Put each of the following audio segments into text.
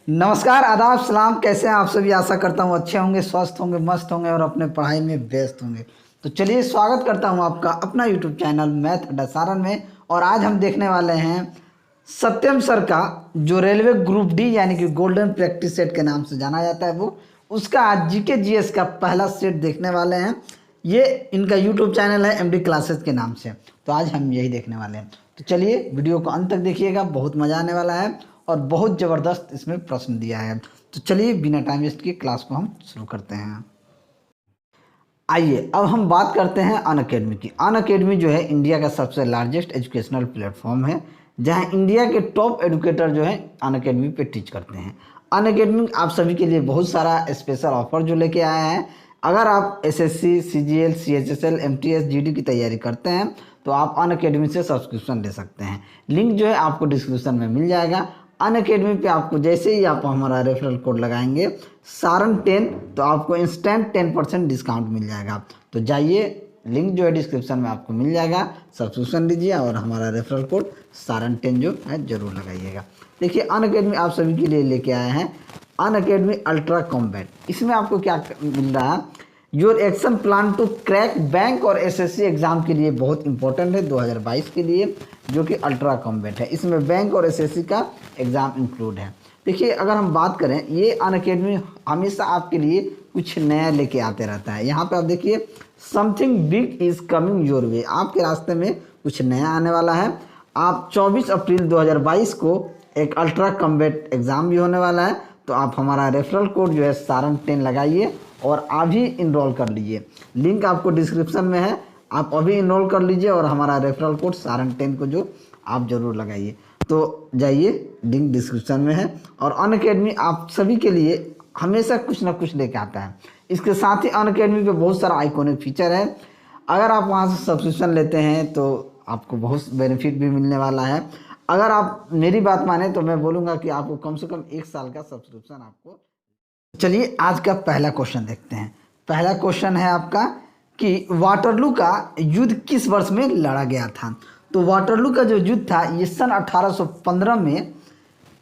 नमस्कार, आदाब, सलाम। कैसे हैं आप सभी? आशा करता हूँ अच्छे होंगे, स्वस्थ होंगे, मस्त होंगे और अपने पढ़ाई में व्यस्त होंगे। तो चलिए, स्वागत करता हूँ आपका अपना यूट्यूब चैनल मैथ अड्डा सारण में। और आज हम देखने वाले हैं सत्यम सर का जो रेलवे ग्रुप डी यानी कि गोल्डन प्रैक्टिस सेट के नाम से जाना जाता है, वो उसका आज जीके जीएस का पहला सेट देखने वाले हैं। ये इनका यूट्यूब चैनल है एमडी क्लासेस के नाम से। तो आज हम यही देखने वाले हैं। तो चलिए, वीडियो को अंत तक देखिएगा, बहुत मज़ा आने वाला है और बहुत ज़बरदस्त इसमें प्रश्न दिया है। तो चलिए, बिना टाइम वेस्ट किए क्लास को हम शुरू करते हैं। आइए अब हम बात करते हैं अनअकैडमी की। अनअकैडमी जो है इंडिया का सबसे लार्जेस्ट एजुकेशनल प्लेटफॉर्म है, जहां इंडिया के टॉप एडुकेटर जो है अनअकैडमी पे टीच करते हैं। अनअकैडमी आप सभी के लिए बहुत सारा स्पेशल ऑफर जो लेके आया है। अगर आप SSC, CGL, CHSL, MTS, GD की तैयारी करते हैं तो आप अनअकैडमी से सब्सक्रिप्शन ले सकते हैं। लिंक जो है आपको डिस्क्रिप्शन में मिल जाएगा। अनअकैडमी पे आपको जैसे ही आप हमारा रेफरल कोड लगाएंगे सारण 10, तो आपको इंस्टेंट 10% डिस्काउंट मिल जाएगा। तो जाइए, लिंक जो है डिस्क्रिप्शन में आपको मिल जाएगा, सब्सक्रिप्शन लीजिए और हमारा रेफरल कोड सारण 10 जो है ज़रूर लगाइएगा। देखिए, अनअकैडमी आप सभी के लिए लेके आए हैं अनअकैडमी अल्ट्रा कॉम्बैट। इसमें आपको क्या मिल रहा है? Your action plan to crack bank और एसएससी एग्ज़ाम के लिए बहुत इंपॉर्टेंट है 2022 के लिए, जो कि अल्ट्रा कॉम्बैट है। इसमें बैंक और एसएससी का एग्ज़ाम इंक्लूड है। देखिए, अगर हम बात करें, ये अनअकैडमी हमेशा आपके लिए कुछ नया लेके आते रहता है। यहाँ पे आप देखिए, something big is coming your way. आपके रास्ते में कुछ नया आने वाला है। आप 24 अप्रैल 2022 को एक अल्ट्रा कॉम्बैट एग्ज़ाम भी होने वाला है। तो आप हमारा रेफरल कोड जो है सारण 10 लगाइए और अभी इनरोल कर लीजिए। लिंक आपको डिस्क्रिप्शन में है, आप अभी इनरोल कर लीजिए और हमारा रेफरल कोड सारण 10 को जो आप ज़रूर लगाइए। तो जाइए, लिंक डिस्क्रिप्शन में है। और अनअकैडमी आप सभी के लिए हमेशा कुछ ना कुछ लेके आता है। इसके साथ ही अनअकैडमी पे बहुत सारा आइकॉनिक फीचर है। अगर आप वहाँ से सब्सक्रिप्शन लेते हैं तो आपको बहुत बेनिफिट भी मिलने वाला है। अगर आप मेरी बात माने तो मैं बोलूँगा कि आपको कम से कम 1 साल का सब्सक्रिप्शन आपको। चलिए, आज का पहला क्वेश्चन देखते हैं। पहला क्वेश्चन है आपका कि वाटरलू का युद्ध किस वर्ष में लड़ा गया था? तो वाटरलू का जो युद्ध था ये सन 1815 में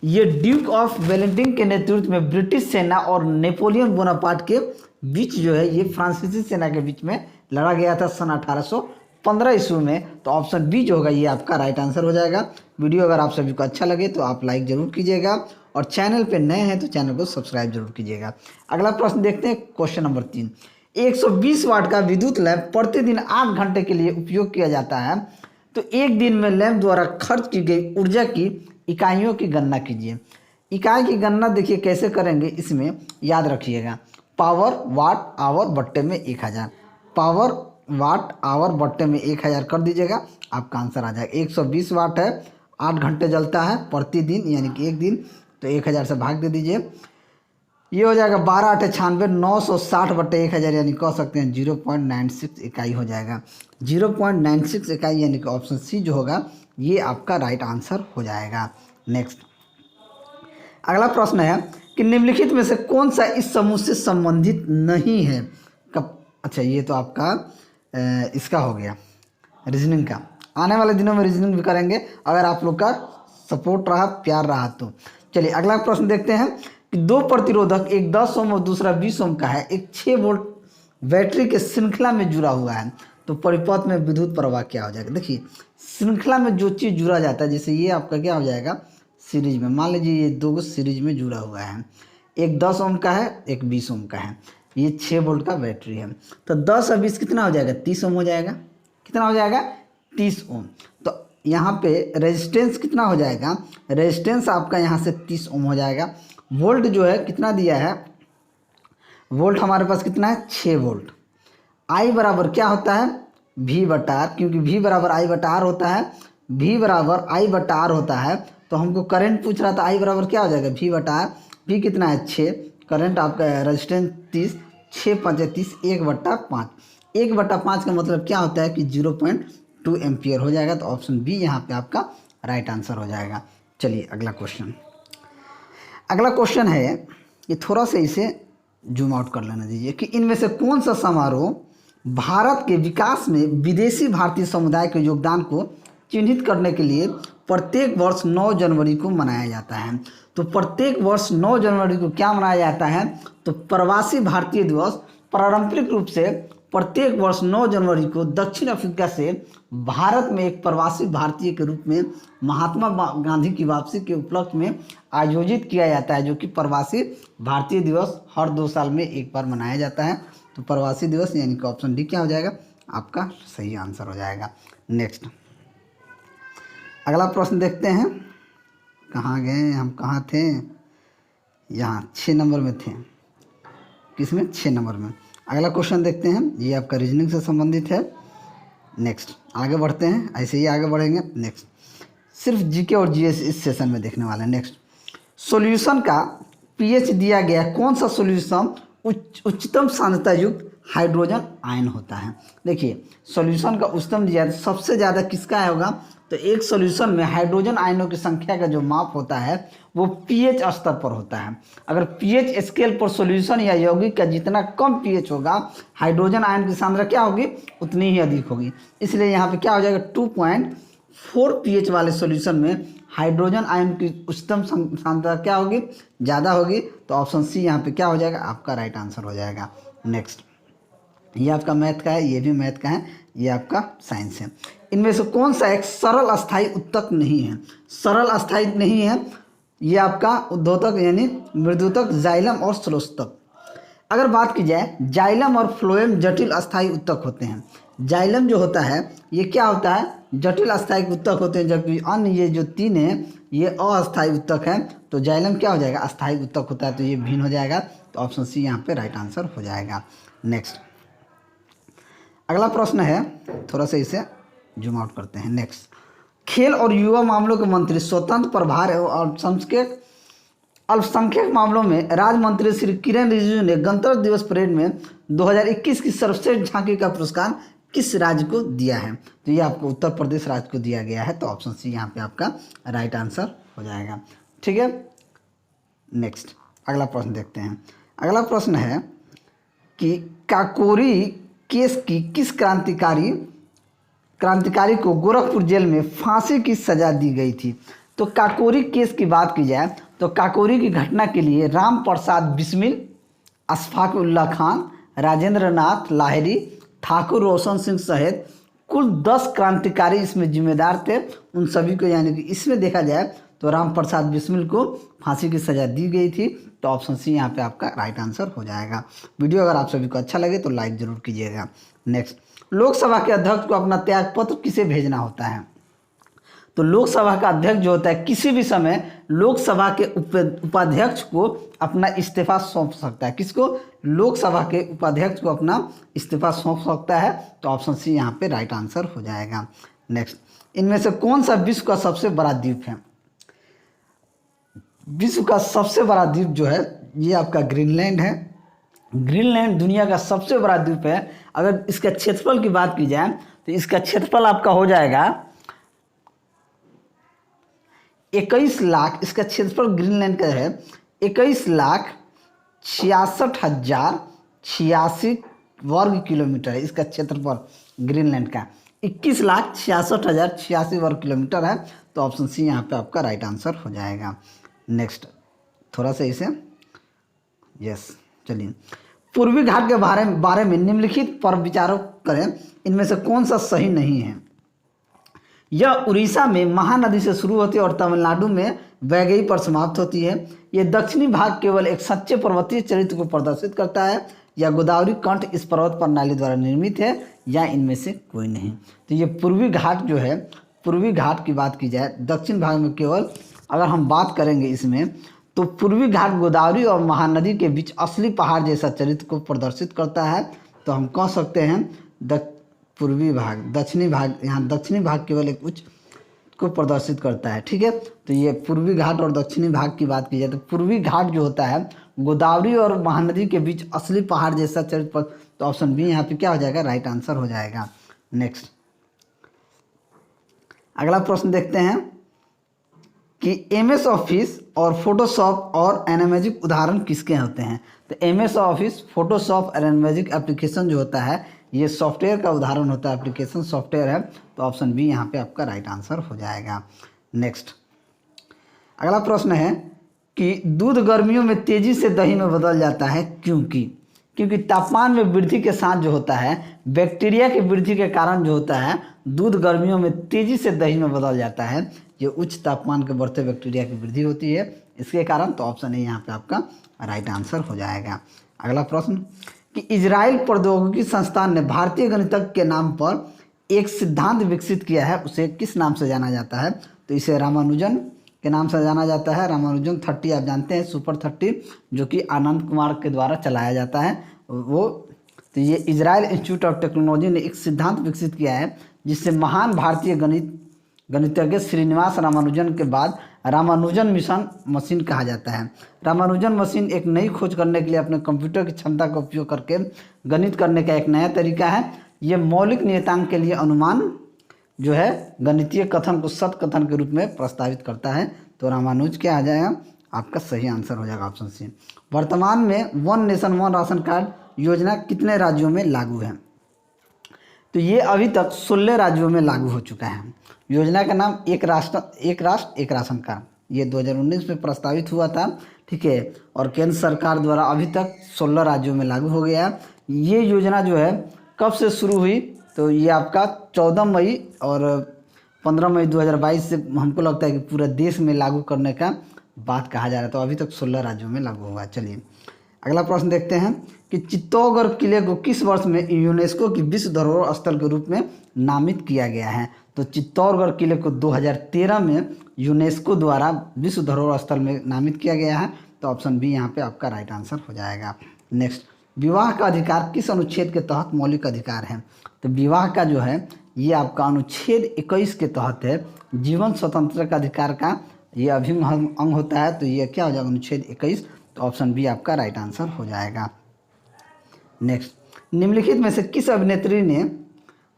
ये ड्यूक ऑफ वेलिंगटन के नेतृत्व में ब्रिटिश सेना और नेपोलियन बोनापार्ट के बीच जो है ये फ्रांसीसी सेना के बीच में लड़ा गया था सन 1815 ईस्वी में। तो ऑप्शन बी जो होगा ये आपका राइट आंसर हो जाएगा। वीडियो अगर आप सभी को अच्छा लगे तो आप लाइक ज़रूर कीजिएगा और चैनल पे नए हैं तो चैनल को सब्सक्राइब जरूर कीजिएगा। अगला प्रश्न देखते हैं, क्वेश्चन नंबर 3। 120 वाट का विद्युत लैंप प्रतिदिन 8 घंटे के लिए उपयोग किया जाता है। तो एक दिन में लैंप द्वारा खर्च की गई ऊर्जा की इकाइयों की गणना कीजिए। इकाई की गणना देखिए कैसे करेंगे, इसमें याद रखिएगा, पावर वाट आवर बट्टे में 1000। पावर वाट आवर बट्टे में 1000 कर दीजिएगा, आपका आंसर आ जाएगा। 120 वाट है, 8 घंटे जलता है प्रतिदिन यानी कि एक दिन, तो 1000 से भाग दे दीजिए। ये हो जाएगा 12 8 96, 960 बट्टे 1000 यानी कह सकते हैं 0.96 इकाई हो जाएगा। 0.96 इकाई यानी कि ऑप्शन सी जो होगा ये आपका राइट आंसर हो जाएगा। नेक्स्ट, अगला प्रश्न है कि निम्नलिखित में से कौन सा इस समूह से संबंधित नहीं है? कब? अच्छा, ये तो आपका इसका हो गया रीजनिंग का। आने वाले दिनों में रीजनिंग भी करेंगे अगर आप लोग का सपोर्ट रहा, प्यार रहा तो। चलिए, अगला प्रश्न देखते हैं कि दो प्रतिरोधक, एक 10 ओम और दूसरा 20 ओम का है, एक 6 वोल्ट बैटरी के श्रृंखला में जुड़ा हुआ है। तो परिपथ में विद्युत प्रवाह क्या हो जाएगा? देखिए, श्रृंखला में जो चीज़ जुड़ा जाता है, जैसे ये आपका क्या हो जाएगा सीरीज में। मान लीजिए ये दो सीरीज में जुड़ा हुआ है, एक 10 ओम का है, एक 20 ओम का है, ये 6 वोल्ट का बैटरी है। तो 10 और 20 कितना हो जाएगा? 30 ओम हो जाएगा। कितना हो जाएगा? 30 ओम। तो यहाँ पे रेजिस्टेंस कितना हो जाएगा? रेजिस्टेंस आपका यहाँ से 30 ओम हो जाएगा। वोल्ट जो है कितना दिया है? वोल्ट हमारे पास कितना है? 6 वोल्ट। आई बराबर क्या होता है? V बटा आर, क्योंकि V बराबर I बटा आर होता है। V बराबर I बटा आर होता है। तो हमको करंट पूछ रहा था, I बराबर क्या हो जाएगा? V बटा आर। V कितना है? 6। करंट आपका रेजिस्टेंस 30, 6 5 30, 1/5। 1/5 का मतलब क्या होता है कि 0.2 एम्पियर हो जाएगा। तो ऑप्शन बी यहाँ पे आपका राइट आंसर हो जाएगा। चलिए, अगला क्वेश्चन। अगला क्वेश्चन है, ये थोड़ा सा इसे जूम आउट कर लेना दीजिए कि इनमें से कौन सा समारोह भारत के विकास में विदेशी भारतीय समुदाय के योगदान को चिन्हित करने के लिए प्रत्येक वर्ष 9 जनवरी को मनाया जाता है। तो प्रत्येक वर्ष 9 जनवरी को क्या मनाया जाता है, तो प्रवासी भारतीय दिवस पारंपरिक रूप से प्रत्येक वर्ष 9 जनवरी को दक्षिण अफ्रीका से भारत में एक प्रवासी भारतीय के रूप में महात्मा गांधी की वापसी के उपलक्ष्य में आयोजित किया जाता है, जो कि प्रवासी भारतीय दिवस हर 2 साल में एक बार मनाया जाता है। तो प्रवासी दिवस यानी कि ऑप्शन डी क्या हो जाएगा, आपका सही आंसर हो जाएगा। नेक्स्ट अगला प्रश्न देखते हैं, कहाँ गए हम, कहाँ थे, यहाँ 6 नंबर में थे, किसमें 6 नंबर में। अगला क्वेश्चन देखते हैं, ये आपका रीजनिंग से संबंधित है। नेक्स्ट आगे बढ़ते हैं, ऐसे ही आगे बढ़ेंगे। नेक्स्ट सिर्फ जीके और जीएस इस सेशन में देखने वाले हैं। नेक्स्ट सॉल्यूशन का पीएच दिया गया कौन सा सॉल्यूशन उच्चतम सांद्रता युक्त हाइड्रोजन आयन होता है। देखिए सॉल्यूशन का उच्चतम दिया तो सबसे ज़्यादा किसका होगा, तो एक सॉल्यूशन में हाइड्रोजन आयनों की संख्या का जो माप होता है वो पीएच स्तर पर होता है। अगर पीएच स्केल पर सॉल्यूशन या यौगिक का जितना कम पीएच होगा, हाइड्रोजन आयन की सांद्रता क्या होगी, उतनी ही अधिक होगी। इसलिए यहाँ पे क्या हो जाएगा, 2.4 पीएच वाले सॉल्यूशन में हाइड्रोजन आयन की उच्चतम सांद्रता क्या होगी, ज़्यादा होगी। तो ऑप्शन सी यहाँ पे क्या हो जाएगा, आपका राइट आंसर हो जाएगा। नेक्स्ट ये आपका मैथ का है, ये भी मैथ का है, ये आपका साइंस है। इनमें से कौन सा एक सरल अस्थायी उत्तक नहीं है, सरल अस्थायी नहीं है, ये आपका उद्योतक यानी मृदुतक, जाइलम और श्लोष्तक। अगर बात की जाए जाइलम और फ्लोएम जटिल अस्थायी उत्तक होते हैं। जाइलम जो होता है ये क्या होता है, जटिल अस्थायी उत्तक होते हैं, जबकि अन्य ये जो 3 हैं ये अस्थायी उत्तक हैं। तो जाइलम क्या हो जाएगा, अस्थायी उत्तक होता है, तो ये भिन्न हो जाएगा। तो ऑप्शन सी यहाँ पे राइट आंसर हो जाएगा। नेक्स्ट अगला प्रश्न है, थोड़ा सा इसे जूम आउट करते हैं। नेक्स्ट खेल और युवा मामलों के मंत्री स्वतंत्र प्रभार एवं अल्पसंख्यक मामलों में राज्य मंत्री श्री किरण रिजिजू ने गणतंत्र दिवस परेड में 2021 की सर्वश्रेष्ठ झांकी का पुरस्कार किस राज्य को दिया है। तो ये आपको उत्तर प्रदेश राज्य को दिया गया है। तो ऑप्शन सी यहाँ पे आपका राइट आंसर हो जाएगा। ठीक है, नेक्स्ट अगला प्रश्न देखते हैं। अगला प्रश्न है कि काकोरी केस की किस क्रांतिकारी को गोरखपुर जेल में फांसी की सजा दी गई थी। तो काकोरी केस की बात की जाए तो काकोरी की घटना के लिए राम प्रसाद बिस्मिल, अशफाक उल्ला खान, राजेंद्र नाथ लाहिरी, ठाकुर रोशन सिंह सहित कुल 10 क्रांतिकारी इसमें जिम्मेदार थे। उन सभी को यानी कि इसमें देखा जाए तो राम प्रसाद बिस्मिल को फांसी की सज़ा दी गई थी। तो ऑप्शन सी यहाँ पे आपका राइट आंसर हो जाएगा। वीडियो अगर आप सभी को अच्छा लगे तो लाइक ज़रूर कीजिएगा। नेक्स्ट लोकसभा के अध्यक्ष को अपना त्यागपत्र किसे भेजना होता है। तो लोकसभा का अध्यक्ष जो होता है किसी भी समय लोकसभा के उपाध्यक्ष को अपना इस्तीफा सौंप सकता है। किसको, लोकसभा के उपाध्यक्ष को अपना इस्तीफा सौंप सकता है। तो ऑप्शन सी यहाँ पे राइट आंसर हो जाएगा। नेक्स्ट इनमें से कौन सा विश्व का सबसे बड़ा द्वीप है। विश्व का सबसे बड़ा द्वीप जो है ये आपका ग्रीनलैंड है। ग्रीनलैंड दुनिया का सबसे बड़ा द्वीप है। अगर इसका क्षेत्रफल की बात की जाए तो इसका क्षेत्रफल आपका हो जाएगा 21 लाख, इसका क्षेत्रफल ग्रीनलैंड का है 21,66,086 वर्ग किलोमीटर है। इसका क्षेत्रफल ग्रीनलैंड का 21,66,086 वर्ग किलोमीटर है। तो ऑप्शन सी यहाँ पे आपका राइट आंसर हो जाएगा। नेक्स्ट थोड़ा सा इसे यस चलिए पूर्वी घाट के बारे में निम्नलिखित पर विचार करें, इनमें से कौन सा सही नहीं है। यह उड़ीसा में महानदी से शुरू होती है और तमिलनाडु में वैगई पर समाप्त होती है। यह दक्षिणी भाग केवल एक सच्चे पर्वतीय चरित्र को प्रदर्शित करता है, या गोदावरी कंठ इस पर्वत प्रणाली द्वारा निर्मित है, या इनमें से कोई नहीं। तो ये पूर्वी घाट जो है, पूर्वी घाट की बात की जाए दक्षिण भाग में केवल अगर हम बात करेंगे इसमें तो पूर्वी घाट गोदावरी और महानदी के बीच असली पहाड़ जैसा चरित्र को प्रदर्शित करता है। तो हम कह सकते हैं पूर्वी भाग, दक्षिणी भाग, यहाँ दक्षिणी भाग केवल एक उच्च को प्रदर्शित करता है। ठीक है, तो ये पूर्वी घाट और दक्षिणी भाग की बात की जाए तो पूर्वी घाट जो होता है गोदावरी और महानदी के बीच असली पहाड़ जैसा चरित्र। तो ऑप्शन बी यहाँ पे क्या हो जाएगा, राइट आंसर हो जाएगा। नेक्स्ट अगला प्रश्न देखते हैं कि एमएस ऑफिस और फोटोशॉप और एनिमेजिक उदाहरण किसके होते हैं। तो एमएस ऑफिस, फोटोशॉप और एनिमेजिक एप्लीकेशन जो होता है ये सॉफ्टवेयर का उदाहरण होता है, एप्लीकेशन सॉफ्टवेयर है। तो ऑप्शन बी यहाँ पे आपका राइट आंसर हो जाएगा। नेक्स्ट अगला प्रश्न है कि दूध गर्मियों में तेजी से दही में बदल जाता है क्योंकि तापमान में वृद्धि के साथ जो होता है बैक्टीरिया की वृद्धि के कारण जो होता है दूध गर्मियों में तेजी से दही में बदल जाता है। ये उच्च तापमान के बढ़ते बैक्टीरिया की वृद्धि होती है इसके कारण। तो ऑप्शन ए यहाँ पे आपका राइट आंसर हो जाएगा। अगला प्रश्न कि इजराइल प्रौद्योगिकी संस्थान ने भारतीय गणितज्ञ के नाम पर एक सिद्धांत विकसित किया है, उसे किस नाम से जाना जाता है? तो इसे रामानुजन के नाम से जाना जाता है। रामानुजन 30 आप जानते हैं, सुपर 30, जो कि आनंद कुमार के द्वारा चलाया जाता है वो। तो ये इजराइल इंस्टीट्यूट ऑफ टेक्नोलॉजी ने एक सिद्धांत विकसित किया है जिससे महान भारतीय गणितज्ञ श्रीनिवास रामानुजन के बाद रामानुजन मिशन मशीन कहा जाता है। रामानुजन मशीन एक नई खोज करने के लिए अपने कंप्यूटर की क्षमता का उपयोग करके गणित करने का एक नया तरीका है। ये मौलिक नियतांक के लिए अनुमान जो है गणितीय कथन को सत कथन के रूप में प्रस्तावित करता है। तो रामानुज क्या आ जाएगा? आपका सही आंसर हो जाएगा ऑप्शन सी। वर्तमान में one nation one ration card योजना कितने राज्यों में लागू है? तो ये अभी तक 16 राज्यों में लागू हो चुका है। योजना का नाम एक राष्ट्र एक राशन कार्ड, ये 2019 में प्रस्तावित हुआ था, ठीक है। और केंद्र सरकार द्वारा अभी तक 16 राज्यों में लागू हो गया। ये योजना जो है कब से शुरू हुई? तो ये आपका 14 मई और 15 मई 2022 से हमको लगता है कि पूरा देश में लागू करने का बात कहा जा रहा है। तो अभी तक 16 राज्यों में लागू हुआ। चलिए अगला प्रश्न देखते हैं कि चित्तौड़गढ़ किले को किस वर्ष में यूनेस्को की विश्व धरोहर स्थल के रूप में नामित किया गया है? तो चित्तौड़गढ़ किले को 2013 में यूनेस्को द्वारा विश्व धरोहर स्थल में नामित किया गया है। तो ऑप्शन बी यहाँ पे आपका राइट आंसर हो जाएगा। नेक्स्ट, विवाह का अधिकार किस अनुच्छेद के तहत मौलिक अधिकार है? तो विवाह का जो है ये आपका अनुच्छेद 21 के तहत है। जीवन स्वतंत्रता का अधिकार का ये अभिन्न अंग होता है। तो ये क्या हो जाएगा? अनुच्छेद 21। तो ऑप्शन बी आपका राइट आंसर हो जाएगा। नेक्स्ट, निम्नलिखित में से किस अभिनेत्री ने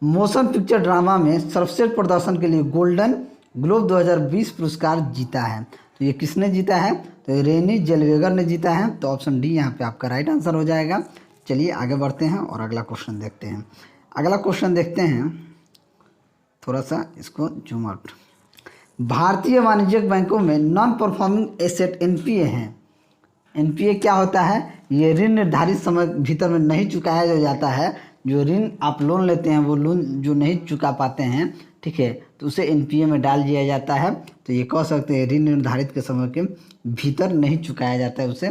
मोशन पिक्चर ड्रामा में सर्वश्रेष्ठ प्रदर्शन के लिए गोल्डन ग्लोब 2020 पुरस्कार जीता है? तो ये किसने जीता है? तो रेनी जेलवेगर ने जीता है। तो ऑप्शन डी यहाँ पे आपका राइट आंसर हो जाएगा। चलिए आगे बढ़ते हैं और अगला क्वेश्चन देखते हैं। अगला क्वेश्चन देखते हैं, थोड़ा सा इसको जूम आउट। भारतीय वाणिज्यिक बैंकों में नॉन परफॉर्मिंग एसेट एनपीए हैं। एनपीए क्या होता है? ये ऋण निर्धारित समय भीतर में नहीं चुकाया जाता है। जो ऋण आप लोन लेते हैं वो लोन जो नहीं चुका पाते हैं, ठीक है, तो उसे एनपीए में डाल दिया जाता है। तो ये कह सकते हैं ऋण निर्धारित के समय के भीतर नहीं चुकाया जाता है उसे।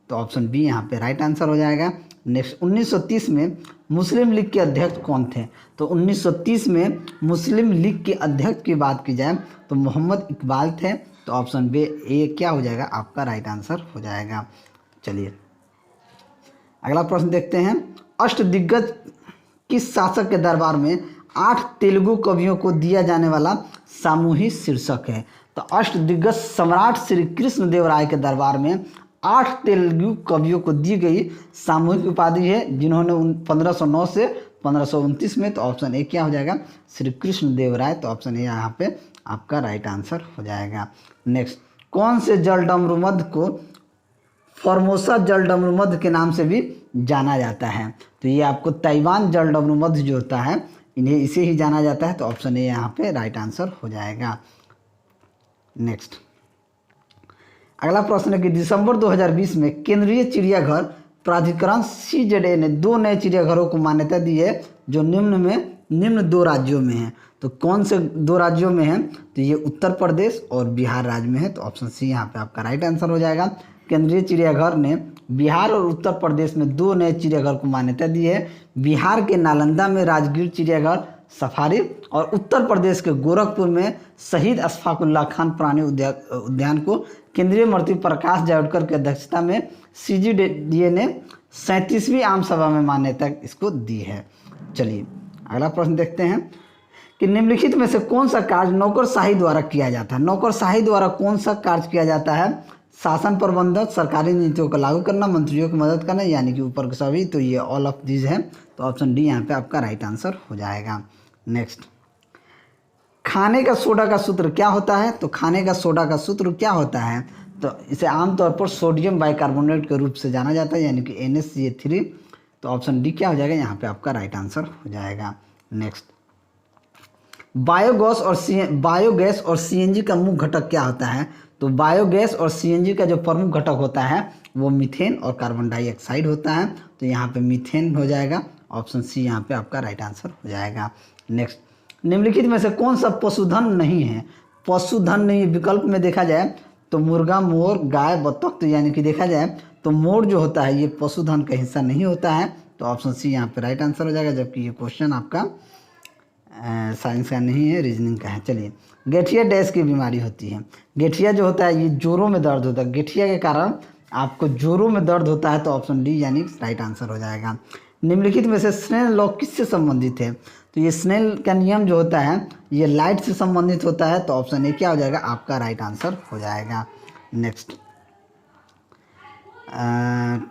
तो ऑप्शन बी यहाँ पे राइट आंसर हो जाएगा। नेक्स्ट, 1930 में मुस्लिम लीग के अध्यक्ष कौन थे? तो 1930 में मुस्लिम लीग के अध्यक्ष की बात की जाए तो मोहम्मद इकबाल थे। तो ऑप्शन बी ए क्या हो जाएगा? आपका राइट आंसर हो जाएगा। चलिए अगला प्रश्न देखते हैं। अष्टदिग्गज किस शासक के दरबार में 8 तेलुगु कवियों को दिया जाने वाला सामूहिक शीर्षक है? तो अष्टदिग्गज सम्राट श्री कृष्ण देव राय के दरबार में 8 तेलुगु कवियों को दी गई सामूहिक उपाधि है, जिन्होंने 1509 से 1529 में। तो ऑप्शन ए क्या हो जाएगा? श्री कृष्ण देव राय। तो ऑप्शन ए यहाँ पे आपका राइट आंसर हो जाएगा। नेक्स्ट, कौन से जलडमरूमध्य को फॉर्मोसा जलडमरूमध्य के नाम से भी जाना जाता है? तो ये आपको ताइवान जलडमरूमध्य जो होता है इन्हें इसे ही जाना जाता है। तो ऑप्शन ए यहाँ पे राइट आंसर हो जाएगा। नेक्स्ट, अगला प्रश्न है कि दिसंबर 2020 में केंद्रीय चिड़ियाघर प्राधिकरण CZA ने 2 नए चिड़ियाघरों को मान्यता दी है जो निम्न 2 राज्यों में हैं। तो कौन से 2 राज्यों में हैं? तो ये उत्तर प्रदेश और बिहार राज्य में है। तो ऑप्शन सी यहाँ पे आपका राइट आंसर हो जाएगा। केंद्रीय चिड़ियाघर ने बिहार और उत्तर प्रदेश में 2 नए चिड़ियाघर को मान्यता दी है। बिहार के नालंदा में राजगीर चिड़ियाघर सफारी और उत्तर प्रदेश के गोरखपुर में शहीद अशफाकुल्लाह खान प्राणी उद्यान को केंद्रीय मंत्री प्रकाश जावड़ेकर की अध्यक्षता में CZDA ने 37वीं आम सभा में मान्यता इसको दी है। चलिए अगला प्रश्न देखते हैं कि निम्नलिखित में से कौन सा कार्य नौकरशाही द्वारा किया जाता है? नौकरशाही द्वारा कौन सा कार्य किया जाता है? शासन प्रबंधन, सरकारी नीतियों को लागू करना, मंत्रियों की मदद करना, यानी कि ऊपर के सभी। तो ये ऑल ऑफ दीज है। तो ऑप्शन डी यहाँ पे आपका राइट आंसर हो जाएगा। नेक्स्ट, खाने का सोडा का सूत्र क्या होता है? तो खाने का सोडा का सूत्र क्या होता है? तो इसे आमतौर पर सोडियम बाइकार्बोनेट के रूप से जाना जाता है, यानी कि NaCl3। तो ऑप्शन डी क्या हो जाएगा? यहाँ पे आपका राइट आंसर हो जाएगा। नेक्स्ट, बायोगैस और सीएनजी का मुख्य घटक क्या होता है? तो बायोगैस और सीएनजी का जो प्रमुख घटक होता है वो मीथेन और कार्बन डाइऑक्साइड होता है। तो यहाँ पे मीथेन हो जाएगा, ऑप्शन सी यहाँ पे आपका राइट आंसर हो जाएगा। नेक्स्ट, निम्नलिखित में से कौन सा पशुधन नहीं है? पशुधन नहीं, विकल्प में देखा जाए तो मुर्गा, मोर, गाय, बत्तख। तो यानी कि देखा जाए तो मोर जो होता है ये पशुधन का हिस्सा नहीं होता है। तो ऑप्शन सी यहाँ पे राइट आंसर हो जाएगा, जबकि ये क्वेश्चन आपका साइंस का नहीं है, रीजनिंग का है। चलिए, गठिया डैश की बीमारी होती है? गठिया जो होता है ये जोड़ों में दर्द होता है, गठिया के कारण आपको जोड़ों में दर्द होता है। तो ऑप्शन डी यानी राइट आंसर हो जाएगा। निम्नलिखित में से स्नेल लॉ किससे संबंधित है? तो ये स्नेल का नियम जो होता है ये लाइट से संबंधित होता है। तो ऑप्शन ए क्या हो जाएगा? आपका राइट आंसर हो जाएगा। नेक्स्ट,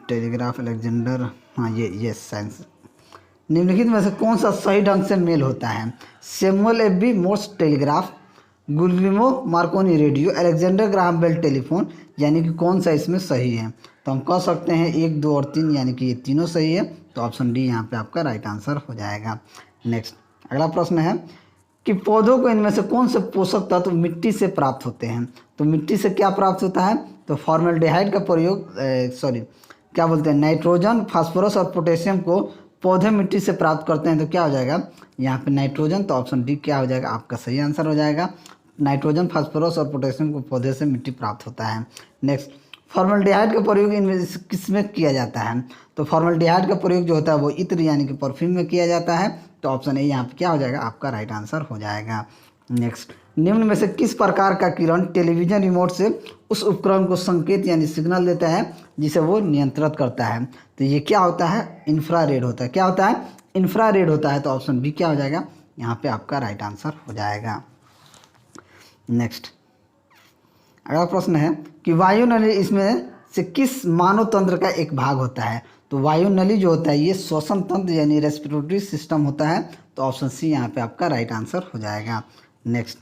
टेलीग्राफ अलेक्जेंडर, हाँ ये साइंस। निम्नलिखित में से कौन सा सही ढंग से मेल होता है? Samuel F B. Morse telegraph, Guglielmo Marconi radio, Alexander Graham Bell telephone. यानी कि कौन सा इसमें सही है? तो हम कह सकते हैं 1, 2 और 3, यानी कि ये तीनों सही है। तो ऑप्शन डी यहाँ पे आपका राइट आंसर हो जाएगा। नेक्स्ट, अगला प्रश्न है कि पौधों को इनमें से कौन से पोषक तत्व मिट्टी से प्राप्त होते हैं? तो मिट्टी से क्या प्राप्त होता है? तो फॉर्मेल्डिहाइड का प्रयोग क्या बोलते हैं, नाइट्रोजन, फास्फोरस और पोटेशियम को पौधे मिट्टी से प्राप्त करते हैं। तो क्या हो जाएगा यहाँ पे? नाइट्रोजन। तो ऑप्शन डी क्या हो जाएगा? आपका सही आंसर हो जाएगा। नाइट्रोजन, फास्फोरस और पोटेशियम को पौधे से मिट्टी प्राप्त होता है। नेक्स्ट, फॉर्मेल्डिहाइड का प्रयोग इनमें किस में किया जाता है? तो फॉर्मेल्डिहाइड का प्रयोग जो होता है वो इत्र यानी कि परफ्यूम में किया जाता है। तो ऑप्शन ए यहाँ पे क्या हो जाएगा? आपका राइट आंसर हो जाएगा। नेक्स्ट, निम्न में से किस प्रकार का किरण टेलीविजन रिमोट से उस उपकरण को संकेत यानी सिग्नल देता है जिसे वो नियंत्रित करता है? तो ये क्या होता है? इंफ्रारेड होता है। क्या होता है? इंफ्रारेड होता है। तो ऑप्शन बी क्या हो जाएगा? यहाँ पे आपका राइट आंसर हो जाएगा। नेक्स्ट, अगला प्रश्न है कि वायुनली इसमें से किस मानव तंत्र का एक भाग होता है? तो वायुनली जो होता है ये श्वसन तंत्र यानी रेस्पिरेटरी सिस्टम होता है। तो ऑप्शन सी यहाँ पे आपका राइट आंसर हो जाएगा। नेक्स्ट,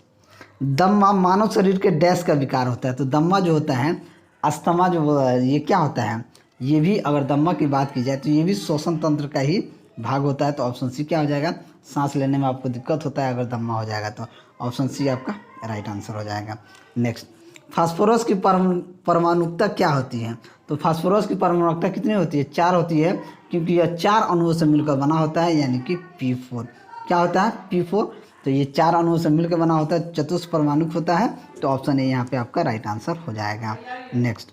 दम्मा मानव शरीर के डैश का विकार होता है? तो दम्मा जो होता है, अस्थमा जो ये क्या होता है? ये भी अगर दम्मा की बात की जाए तो ये भी श्वसन तंत्र का ही भाग होता है। तो ऑप्शन सी क्या हो जाएगा? सांस लेने में आपको दिक्कत होता है अगर दम्मा हो जाएगा। तो ऑप्शन सी आपका राइट आंसर हो जाएगा। नेक्स्ट, फास्फोरस की परमाणुकता क्या होती है? तो फास्फोरस की परमाणुकता कितनी होती है? 4 होती है, क्योंकि यह 4 अणुओं से मिलकर बना होता है, यानी कि P4। क्या होता है? P4। तो ये 4 अणुओं से मिलकर बना होता है, चतुष्क परमाणुक होता है। तो ऑप्शन ए यहाँ पे आपका राइट आंसर हो जाएगा। नेक्स्ट,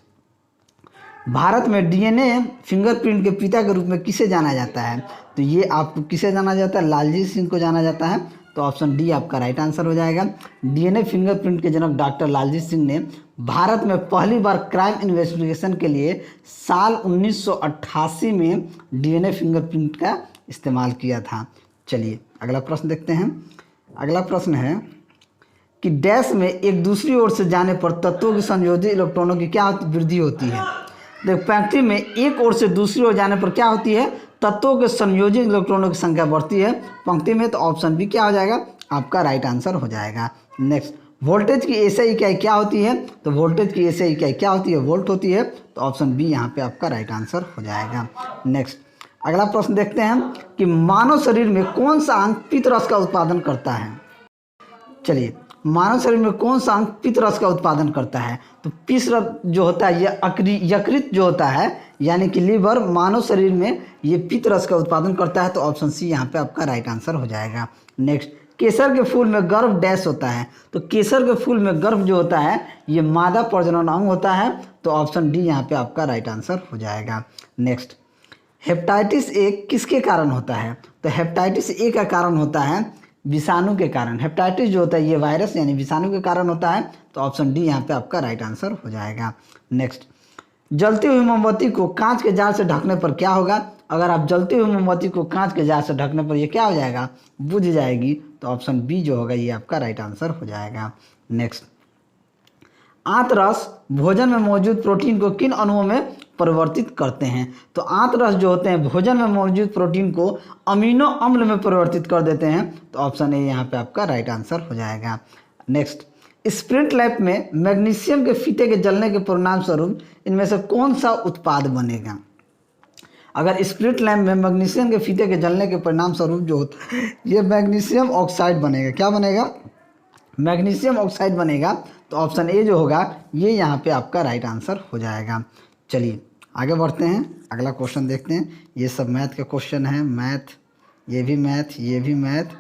भारत में डीएनए फिंगरप्रिंट के पिता के रूप में किसे जाना जाता है? तो ये आपको किसे जाना जाता है? लालजी सिंह को जाना जाता है। तो ऑप्शन डी आपका राइट आंसर हो जाएगा। डीएनए फिंगरप्रिंट के जनक डॉक्टर लालजी सिंह ने भारत में पहली बार क्राइम इन्वेस्टिगेशन के लिए साल 1988 में डीएनए फिंगरप्रिंट का इस्तेमाल किया था। चलिए अगला प्रश्न देखते हैं। अगला प्रश्न है कि डैश में एक दूसरी ओर से जाने पर तत्वों की संयोजित इलेक्ट्रॉनों की क्या वृद्धि होती है? देखो, पंक्ति में एक ओर से दूसरी ओर जाने पर क्या होती है? तत्वों के संयोजित इलेक्ट्रॉनों की संख्या बढ़ती है पंक्ति में। तो ऑप्शन बी क्या हो जाएगा? आपका राइट आंसर हो जाएगा। नेक्स्ट, वोल्टेज की एसआई इकाई क्या होती है? तो वोल्टेज की एसआई इकाई क्या होती है? वोल्ट होती है। तो ऑप्शन बी यहाँ पे आपका राइट आंसर हो जाएगा। नेक्स्ट, अगला प्रश्न देखते हैं कि मानव शरीर में कौन सा अंग पित्तरस का उत्पादन करता है? चलिए, मानव शरीर में कौन सा अंग पित्तरस का उत्पादन करता है? तो पित्तरस जो होता है ये यकृत जो होता है यानी कि लीवर, मानव शरीर में ये पित्तरस का उत्पादन करता है। तो ऑप्शन सी यहाँ पे आपका राइट आंसर हो जाएगा। नेक्स्ट, केसर के फूल में गर्भ डैश होता है? तो केसर के फूल में गर्भ जो होता है ये मादा प्रजनन अंग होता है। तो ऑप्शन डी यहाँ पे आपका राइट आंसर हो जाएगा। नेक्स्ट, हेपेटाइटिस ए किसके कारण होता है? तो हेपेटाइटिस ए का कारण होता है विषाणु के कारण। हेपेटाइटिस जो होता है ये वायरस यानी विषाणु के कारण होता है। तो ऑप्शन डी यहाँ पे आपका राइट आंसर हो जाएगा। नेक्स्ट, जलती हुई मोमबत्ती को कांच के जार से ढकने पर क्या होगा? अगर आप जलती हुई मोमबत्ती को कांच के जार से ढकने पर ये क्या हो जाएगा? बुझ जाएगी। तो ऑप्शन बी जो होगा ये आपका राइट आंसर हो जाएगा। नेक्स्ट, आंतरस भोजन में मौजूद प्रोटीन को किन अणुओं में परिवर्तित करते हैं? तो आंतरस जो होते हैं भोजन में मौजूद प्रोटीन को अमीनो अम्ल में परिवर्तित कर देते हैं। तो ऑप्शन ए यहाँ पे आपका राइट आंसर हो जाएगा। नेक्स्ट, स्प्रिंट लैब में मैग्नीशियम के फीते के जलने के परिणाम स्वरूप इनमें से कौन सा उत्पाद बनेगा? अगर स्प्लिट लैंप में मैग्नीशियम के फीते के जलने के परिणाम स्वरूप जो होता है ये मैग्नीशियम ऑक्साइड बनेगा। क्या बनेगा? मैग्नीशियम ऑक्साइड बनेगा। तो ऑप्शन ए जो होगा ये यहाँ पे आपका राइट आंसर हो जाएगा। चलिए आगे बढ़ते हैं, अगला क्वेश्चन देखते हैं। ये सब मैथ का क्वेश्चन है, मैथ, ये भी मैथ, ये भी मैथ।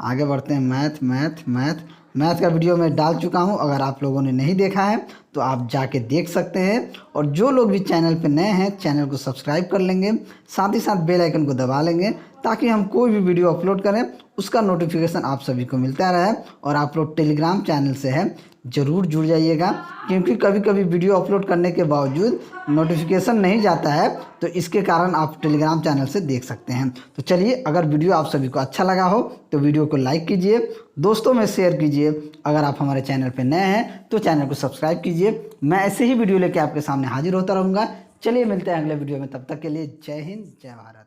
आगे बढ़ते हैं, मैथ मैथ मैथ मैथ का वीडियो मैं डाल चुका हूं, अगर आप लोगों ने नहीं देखा है तो आप जाके देख सकते हैं। और जो लोग भी चैनल पे नए हैं चैनल को सब्सक्राइब कर लेंगे, साथ ही साथ बेल आइकन को दबा लेंगे ताकि हम कोई भी वीडियो अपलोड करें उसका नोटिफिकेशन आप सभी को मिलता रहे। और आप लोग टेलीग्राम चैनल से है ज़रूर जुड़ जाइएगा, क्योंकि कभी कभी वीडियो अपलोड करने के बावजूद नोटिफिकेशन नहीं जाता है, तो इसके कारण आप टेलीग्राम चैनल से देख सकते हैं। तो चलिए, अगर वीडियो आप सभी को अच्छा लगा हो तो वीडियो को लाइक कीजिए, दोस्तों में शेयर कीजिए। अगर आप हमारे चैनल पर नए हैं तो चैनल को सब्सक्राइब कीजिए। मैं ऐसे ही वीडियो लेके आपके सामने हाजिर होता रहूँगा। चलिए मिलते हैं अगले वीडियो में, तब तक के लिए जय हिंद, जय भारत।